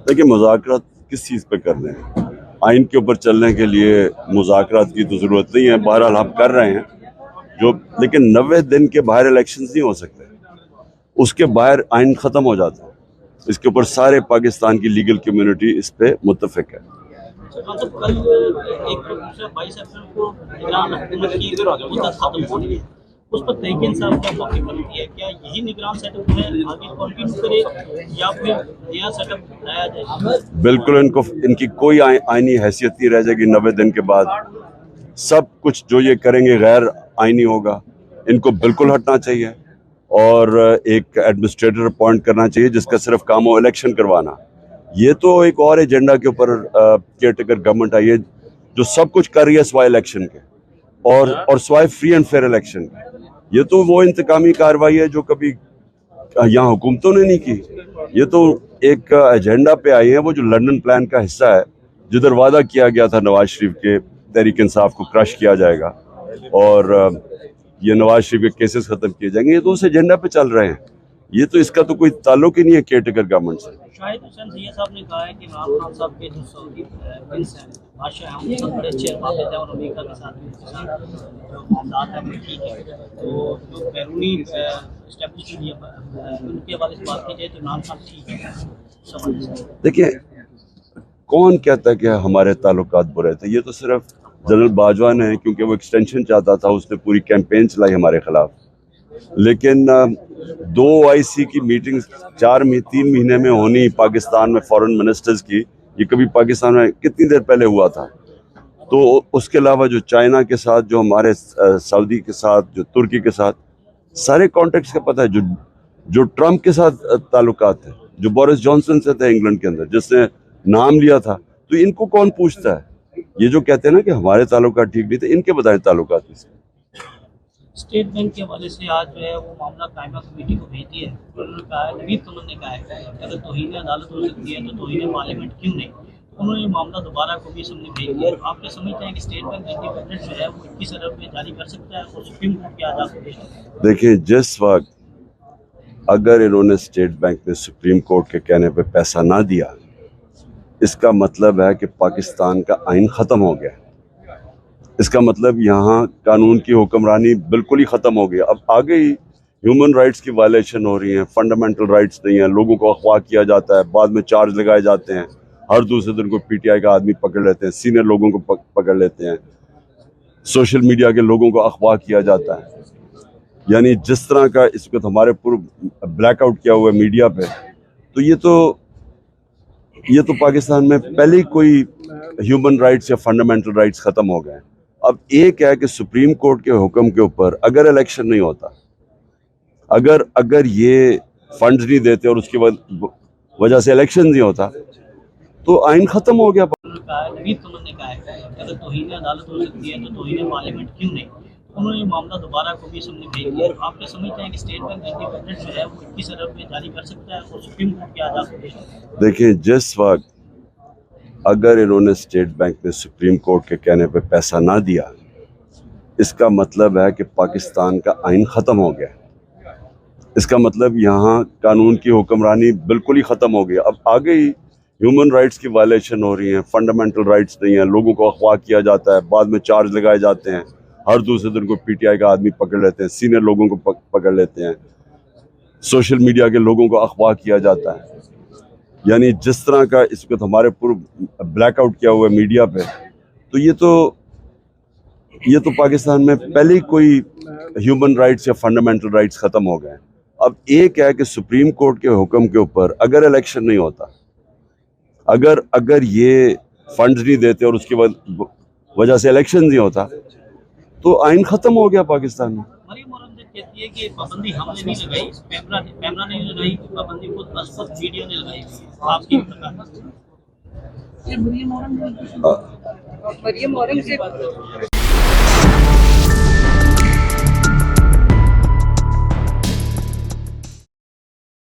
देखिए मुज़ाकरात किस चीज़ पे करने हैं, आइन के ऊपर चलने के लिए मुज़ाकरात की तो ज़रूरत नहीं है। बहरहाल हम कर रहे हैं जो, लेकिन 90 दिन के बाहर इलेक्शंस नहीं हो सकते, उसके बाहर आइन ख़त्म हो जाता है। इसके ऊपर सारे पाकिस्तान की लीगल कम्युनिटी इस पे मुत्तफिक है। मतलब कल एक 22 अप्रैल को निगरान हुकूमत की मुद्दत खत्म होनी है, उस पर तहरीक इंसाफ क्या मौके बनती है? क्या यही निगरान सेटअप है आगे कंटिन्यू करे या फिर नया सेटअप लाया जाए? बिल्कुल इनकी कोई आइनी हैसियत नहीं रह जाएगी 90 दिन के बाद। सब कुछ जो ये करेंगे गैर आइनी होगा। इनको बिल्कुल हटना चाहिए और एक एडमिनिस्ट्रेटर अपॉइंट करना चाहिए जिसका सिर्फ काम हो इलेक्शन करवाना। ये तो एक और एजेंडा के ऊपर केयर टेकर गवर्नमेंट आई है जो सब कुछ कर रही है सिवाय इलेक्शन के और सिवाय फ्री एंड फेयर इलेक्शन के। ये तो वो इंतकामी कार्रवाई है जो कभी यहाँ हुकूमतों ने नहीं की। ये तो एक एजेंडा पे आई है, वो जो लंदन प्लान का हिस्सा है, जिधर वादा किया गया था नवाज शरीफ के तहरीक इंसाफ को क्रश किया जाएगा और ये नवाज शरीफ के केसेस खत्म किए जाएंगे। ये तो उस एजेंडा पे चल रहे हैं। ये तो इसका तो कोई ताल्लुक ही नहीं है केयर टेकर गवर्नमेंट से। शाहिद हुसैन सैयद साहब ने कहा है कि इमरान खान साहब के जो सऊदी प्रिंस हैं, बादशाह हैं, उनके साथ बड़े अच्छे वाक़ित हैं और अमेरिका के साथ भी उनके साथ जो मामलात हैं वो ठीक है। तो जो बैरूनी एस्टेब्लिशमेंट उनके हवाले से बात की जाए तो इमरान खान ठीक है। देखिए कौन कहता है कि हमारे ताल्लुकात बुरे थे? ये तो सिर्फ जनरल बाजवा ने, क्योंकि वो एक्सटेंशन चाहता था, उसने पूरी कैंपेन चलाई हमारे खिलाफ। लेकिन 2 OIC की मीटिंग 3 महीने में होनी पाकिस्तान में फॉरेन मिनिस्टर्स की, ये कभी पाकिस्तान में कितनी देर पहले हुआ था? तो उसके अलावा जो चाइना के साथ, जो हमारे सऊदी के साथ, जो तुर्की के साथ, सारे कॉन्टेक्ट्स का पता है। जो ट्रंप के साथ ताल्लुकात है, जो बोरिस जॉनसन से थे इंग्लैंड के अंदर, जिसने नाम लिया था, तो इनको कौन पूछता है? ये जो कहते हैं ना कि हमारे ताल्लुकात ठीक नहीं थे, इनके बताएं ताल्लुकात किसके? स्टेट बैंक के हवाले से आज जो है वो मामला कायमा कमेटी को भेज दिया है। उन्होंने कहा है, नवीद कमल ने कहा है कि अगर तौहीन अदालत हो सकती है तो तौहीन पार्लियामेंट क्यों नहीं? उन्होंने ये मामला दोबारा को भी सामने भेज दिया। आप क्या समझते हैं कि स्टेट बैंक इंडिपेंडेंट जो है वो 21 अरब में जारी कर सकता है और सुप्रीम कोर्ट के आजाद पेश? देखिए, जिस वक्त अगर इन्होंने स्टेट बैंक ने सुप्रीम कोर्ट के कहने पे पैसा ना दिया, इसका मतलब है कि पाकिस्तान का आइन ख़त्म हो गया। इसका मतलब यहाँ कानून की हुक्मरानी बिल्कुल ही ख़त्म हो गई। अब आगे ही ह्यूमन राइट्स की वायलेशन हो रही हैं, फंडामेंटल राइट्स नहीं है, लोगों को अगवा किया जाता है, बाद में चार्ज लगाए जाते हैं, हर दूसरे दिन को PTI का आदमी पकड़ लेते हैं, सीनियर लोगों को पकड़ लेते हैं, सोशल मीडिया के लोगों को अगवा किया जाता है। यानी जिस तरह का इस वक्त हमारे पूरा ब्लैकआउट किया हुआ है मीडिया पे, तो ये तो पाकिस्तान में पहले ही कोई ह्यूमन राइट्स या फंडामेंटल राइट्स ख़त्म हो गए। अब एक है कि सुप्रीम कोर्ट के हुक्म के ऊपर अगर इलेक्शन नहीं होता, अगर ये फंड्स नहीं देते और उसकी वजह से इलेक्शन नहीं होता, तो आइन ख़त्म हो गया। नवीद कमल ने कहा है कि अगर तौहीन अदालत हो सकती है तो तौहीन पार्लियामेंट क्यों नहीं? उन्होंने ये मामला दोबारा को भी सामने भेज दिया। आप क्या समझते हैं कि स्टेट बैंक इंडिपेंडेंट जो है वो 21 अरब में जारी कर सकता है और सुप्रीम कोर्ट के आजाद पेश? देखिए, जिस वक्त अगर इन्होंने स्टेट बैंक ने सुप्रीम कोर्ट के कहने पे पैसा ना दिया, इसका मतलब है कि पाकिस्तान का आइन ख़त्म हो गया। इसका मतलब यहाँ कानून की हुक्मरानी बिल्कुल ही ख़त्म हो गई। अब आगे ही ह्यूमन राइट्स की वायलेशन हो रही हैं, फंडामेंटल राइट्स नहीं है, लोगों को अगवा किया जाता है, बाद में चार्ज लगाए जाते हैं, हर दूसरे दिन को PTI का आदमी पकड़ लेते हैं, सीनियर लोगों को पकड़ लेते हैं, सोशल मीडिया के लोगों को अगवा किया जाता है। यानी जिस तरह का इस वक्त हमारे पूरा ब्लैकआउट किया हुआ है मीडिया पे, तो ये तो पाकिस्तान में पहले ही कोई ह्यूमन राइट्स या फंडामेंटल राइट्स ख़त्म हो गए। अब एक है कि सुप्रीम कोर्ट के हुक्म के ऊपर अगर इलेक्शन नहीं होता, अगर ये फंड्स नहीं देते और उसकी वजह से इलेक्शन नहीं होता, तो आइन ख़त्म हो गया पाकिस्तान में। मरियम औरंगज़ेब कहती है कि पाबंदी हमने नहीं लगाई, पैमरा ने लगाई, पाबंदी खुद बस मीडिया ने लगाई। आपकी मरियम औरंगज़ेब